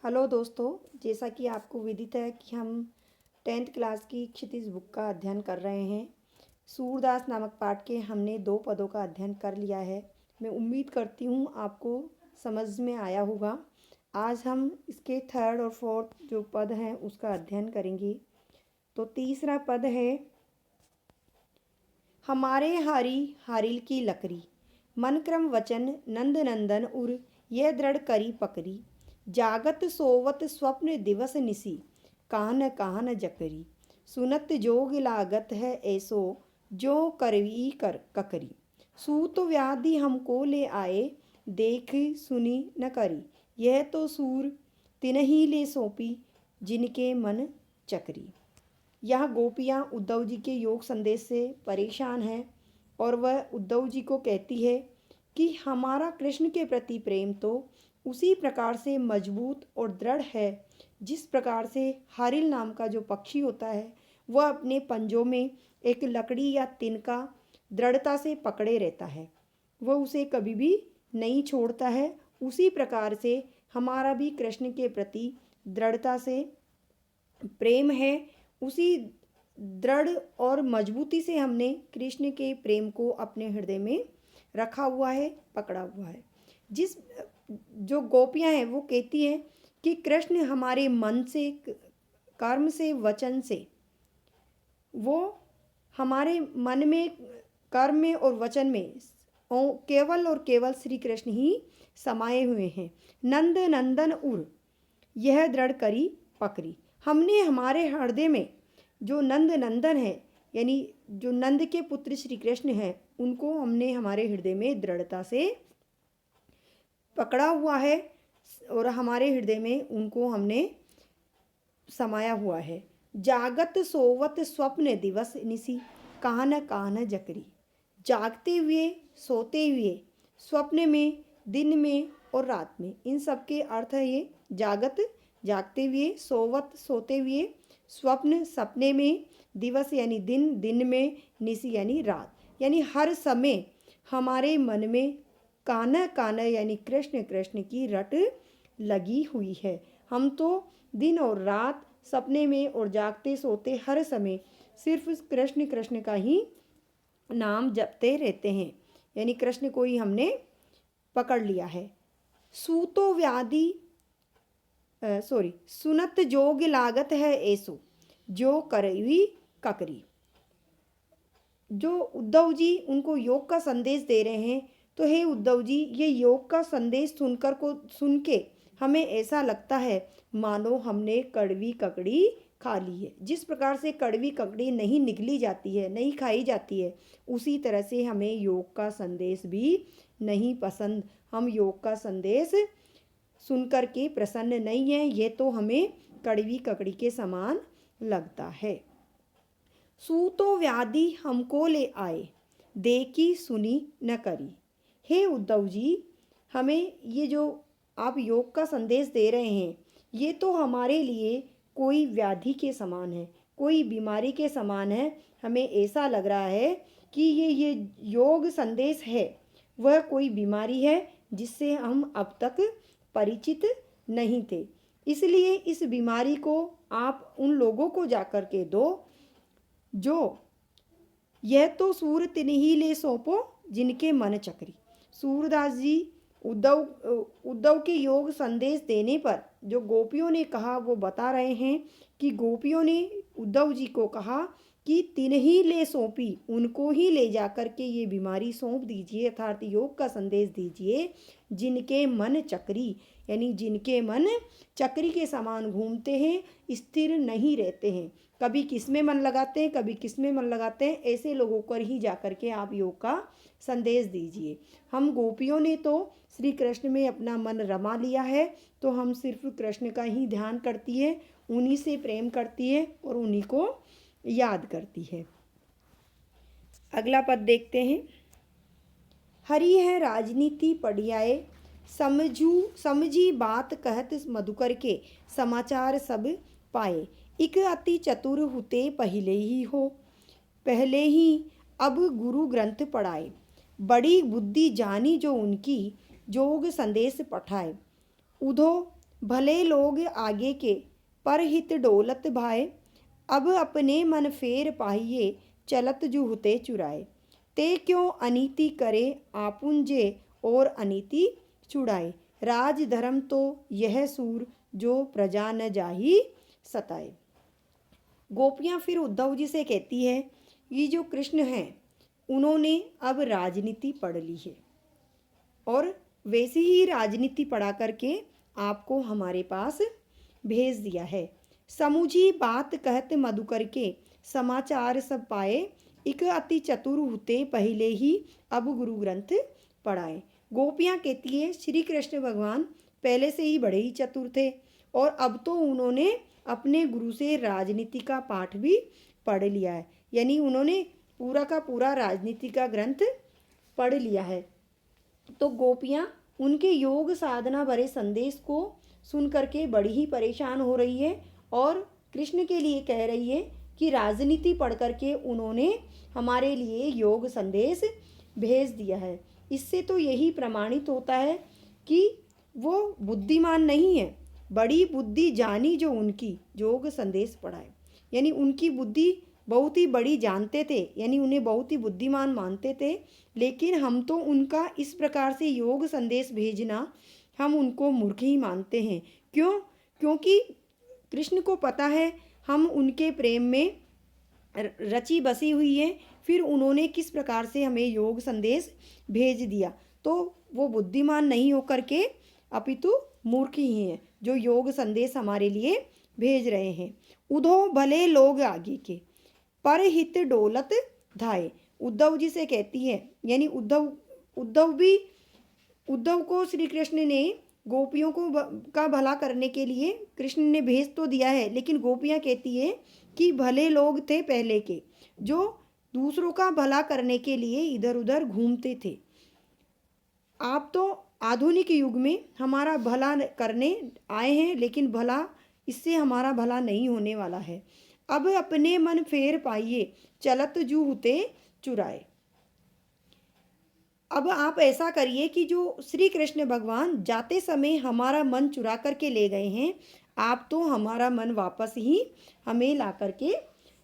Hello दोस्तों, जैसा कि आपको विदित है कि हम 10th क्लास की क्षितिज बुक का अध्ययन कर रहे हैं। सूरदास नामक पाठ के हमने 2 पदों का अध्ययन कर लिया है। मैं उम्मीद करती हूँ आपको समझ में आया होगा। आज हम इसके 3rd और 4th जो पद हैं उसका अध्ययन करेंगे। तो तीसरा पद है, हमारे हारी हारिल की लकड़ी, मन क्रम वचन नंद नंदन उर, यह दृढ़ करी पकड़ी, जागत सोवत स्वप्न दिवस निसी, काहन काहन जकरी, सुनत जोग लागत है ऐसो, जो करवी कर ककरी, सूत व्याधि हमको ले आए, देख सुनी न करी, यह तो सूर तिनही ले सौंपी, जिनके मन चकरी। यह गोपियाँ उद्धव जी के योग संदेश से परेशान हैं और वह उद्धव जी को कहती है कि हमारा कृष्ण के प्रति प्रेम तो उसी प्रकार से मजबूत और दृढ़ है जिस प्रकार से हारिल नाम का जो पक्षी होता है वह अपने पंजों में एक लकड़ी या तिनका दृढ़ता से पकड़े रहता है, वह उसे कभी भी नहीं छोड़ता है। उसी प्रकार से हमारा भी कृष्ण के प्रति दृढ़ता से प्रेम है। उसी दृढ़ और मजबूती से हमने कृष्ण के प्रेम को अपने हृदय में रखा हुआ है, पकड़ा हुआ है। जिस जो गोपियां हैं वो कहती हैं कि कृष्ण हमारे मन से, कर्म से, वचन से, वो हमारे मन में, कर्म में और वचन में केवल और केवल श्री कृष्ण ही समाये हुए हैं। नंद नंदन उर, यह दृढ़ करी पकड़ी, हमने हमारे हृदय में जो नंद नंदन है यानी जो नंद के पुत्र श्री कृष्ण हैं उनको हमने हमारे हृदय में दृढ़ता से पकड़ा हुआ है और हमारे हृदय में उनको हमने समाया हुआ है। जागत सोवत स्वप्न दिवस निसी, काहन काहन जकरी, जागते हुए, सोते हुए, स्वप्न में, दिन में और रात में, इन सब के अर्थ है ये। जागत जागते हुए, सोवत सोते हुए, स्वप्न सपने में, दिवस यानी दिन, दिन में, निसी यानी रात, यानी हर समय हमारे मन में काना काना यानी कृष्ण कृष्ण की रट लगी हुई है। हम तो दिन और रात सपने में और जागते सोते हर समय सिर्फ कृष्ण कृष्ण का ही नाम जपते रहते हैं, यानी कृष्ण को ही हमने पकड़ लिया है। सूतो व्याधि सुनत जोग लागत है ऐसो, जो करवी ककरी। जो उद्धव जी उनको योग का संदेश दे रहे हैं, तो हे उद्धव जी, ये योग का संदेश सुन के हमें ऐसा लगता है मानो हमने कड़वी ककड़ी खा ली है। जिस प्रकार से कड़वी ककड़ी नहीं निगली जाती है, नहीं खाई जाती है, उसी तरह से हमें योग का संदेश भी नहीं पसंद। हम योग का संदेश सुनकर के प्रसन्न नहीं है, ये तो हमें कड़वी ककड़ी के समान लगता है। सूतो व्याधि हमको ले आए, देखी सुनी न करी। हे उद्धव जी, हमें ये जो आप योग का संदेश दे रहे हैं ये तो हमारे लिए कोई व्याधि के समान है, कोई बीमारी के समान है। हमें ऐसा लग रहा है कि ये योग संदेश है वह कोई बीमारी है जिससे हम अब तक परिचित नहीं थे। इसलिए इस बीमारी को आप उन लोगों को जाकर के दो जो यह तो सूर तिन्ही ले सौंपो, जिनके मन चकरी। सूरदास जी उद्धव के योग संदेश देने पर जो गोपियों ने कहा वो बता रहे हैं कि गोपियों ने उद्धव जी को कहा कि तिन्ही ले सौंपी, उनको ही ले जाकर के ये बीमारी सौंप दीजिए, अर्थात योग का संदेश दीजिए। जिनके मन चक्री यानी जिनके मन चक्री के समान घूमते हैं, स्थिर नहीं रहते हैं, कभी किस में मन लगाते हैं, कभी किस में मन लगाते हैं, ऐसे लोगों पर ही जाकर के आप योग का संदेश दीजिए। हम गोपियों ने तो श्री कृष्ण में अपना मन रमा लिया है, तो हम सिर्फ कृष्ण का ही ध्यान करती है, उन्हीं से प्रेम करती है और उन्हीं को याद करती है। अगला पद देखते हैं। हरि है राजनीति पढ़ियाए, समझी बात कहत मधुकर के, समाचार सब पाए, इक अति चतुर हुते पहले ही हो, पहले ही अब गुरु ग्रंथ पढ़ाए, बड़ी बुद्धि जानी जो उनकी, जोग संदेश पठाए, उधो भले लोग आगे के पर हित डोलत भाए, अब अपने मन फेर पाहिए चलत जू हुते चुराए। ते क्यों अनीति करे आपुन जे और अनीति छुड़ाए, राज धर्म तो यह सूर जो प्रजा न जाही सताए। गोपियाँ फिर उद्धव जी से कहती है, ये जो कृष्ण हैं उन्होंने अब राजनीति पढ़ ली है और वैसी ही राजनीति पढ़ा करके आपको हमारे पास भेज दिया है। समूझी बात कहत मधुकर के समाचार सब पाए, इक अति चतुर हुते पहले ही अब गुरु ग्रंथ पढ़ाए। गोपियाँ कहती है श्री कृष्ण भगवान पहले से ही बड़े ही चतुर थे और अब तो उन्होंने अपने गुरु से राजनीति का पाठ भी पढ़ लिया है, यानी उन्होंने पूरा का पूरा राजनीति का ग्रंथ पढ़ लिया है। तो गोपियाँ उनके योग साधना भरे संदेश को सुन करके बड़ी ही परेशान हो रही है और कृष्ण के लिए कह रही है कि राजनीति पढ़ करके उन्होंने हमारे लिए योग संदेश भेज दिया है। इससे तो यही प्रमाणित होता है कि वो बुद्धिमान नहीं है, बड़ी बुद्धि जानी जो उनकी योग संदेश पढ़ाए, यानी उनकी बुद्धि बहुत ही बड़ी जानते थे, यानी उन्हें बहुत ही बुद्धिमान मानते थे। लेकिन हम तो उनका इस प्रकार से योग संदेश भेजना हम उनको मूर्ख ही मानते हैं। क्यों? क्योंकि कृष्ण को पता है हम उनके प्रेम में रची बसी हुई है, फिर उन्होंने किस प्रकार से हमें योग संदेश भेज दिया। तो वो बुद्धिमान नहीं होकर के अपितु मूर्ख ही हैं जो योग संदेश हमारे लिए भेज रहे हैं। उधो भले लोग आगे के पर हित डोलत धाए, उद्धव जी से कहती है, यानी उद्धव को श्री कृष्ण ने गोपियों को का भला करने के लिए कृष्ण ने भेज तो दिया है, लेकिन गोपियाँ कहती है कि भले लोग थे पहले के जो दूसरों का भला करने के लिए इधर उधर घूमते थे। आप तो आधुनिक युग में हमारा भला करने आए हैं, लेकिन भला इससे हमारा भला नहीं होने वाला है। अब अपने मन फेर पाइए चलत जू हुते चुराए। अब आप ऐसा करिए कि जो श्री कृष्ण भगवान जाते समय हमारा मन चुरा करके ले गए हैं, आप तो हमारा मन वापस ही हमें ला करके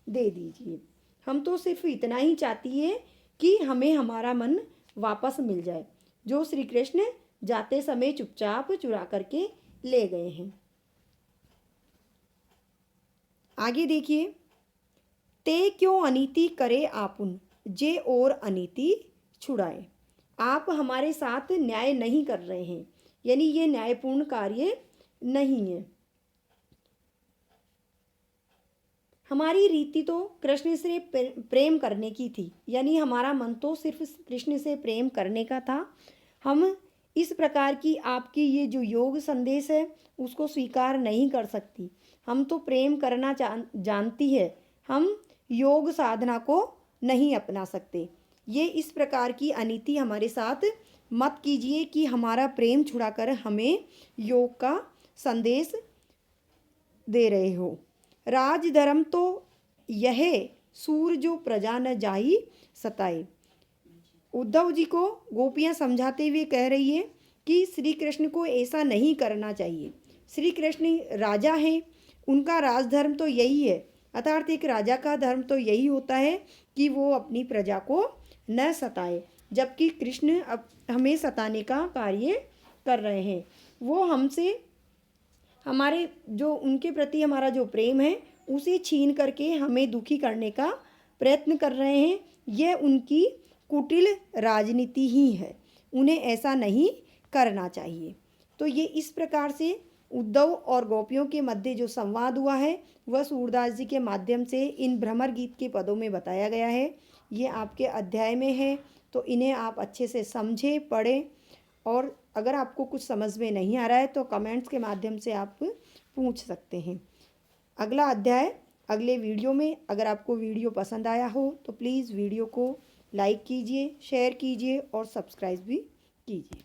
दे दीजिए। हम तो सिर्फ इतना ही चाहती है कि हमें हमारा मन वापस मिल जाए, जो श्री कृष्ण जाते समय चुपचाप चुरा करके ले गए हैं। आगे देखिए, ते क्यों अनीति करे आपुन जे और अनीति छुड़ाए। आप हमारे साथ न्याय नहीं कर रहे हैं, यानी ये न्यायपूर्ण कार्य नहीं है। हमारी रीति तो कृष्ण से प्रेम करने की थी, यानी हमारा मन तो सिर्फ कृष्ण से प्रेम करने का था। हम इस प्रकार की आपकी ये जो योग संदेश है उसको स्वीकार नहीं कर सकती। हम तो प्रेम करना जानती है, हम योग साधना को नहीं अपना सकते। ये इस प्रकार की अनीति हमारे साथ मत कीजिए कि हमारा प्रेम छुड़ाकर हमें योग का संदेश दे रहे हो। राज धर्म तो यह सूर जो प्रजा न जाई सताए। उद्धव जी को गोपियाँ समझाते हुए कह रही है कि श्री कृष्ण को ऐसा नहीं करना चाहिए। श्री कृष्ण राजा हैं, उनका राजधर्म तो यही है, अर्थात एक राजा का धर्म तो यही होता है कि वो अपनी प्रजा को न सताए, जबकि कृष्ण अब हमें सताने का कार्य कर रहे हैं। वो हमसे हमारे जो उनके प्रति हमारा जो प्रेम है उसे छीन करके हमें दुखी करने का प्रयत्न कर रहे हैं। यह उनकी कुटिल राजनीति ही है, उन्हें ऐसा नहीं करना चाहिए। तो ये इस प्रकार से उद्धव और गोपियों के मध्य जो संवाद हुआ है वह सूरदास जी के माध्यम से इन भ्रमर गीत के पदों में बताया गया है। ये आपके अध्याय में है, तो इन्हें आप अच्छे से समझें, पढ़ें, और अगर आपको कुछ समझ में नहीं आ रहा है तो कमेंट्स के माध्यम से आप पूछ सकते हैं। अगला अध्याय अगले वीडियो में। अगर आपको वीडियो पसंद आया हो तो प्लीज़ वीडियो को लाइक कीजिए, शेयर कीजिए और सब्सक्राइब भी कीजिए।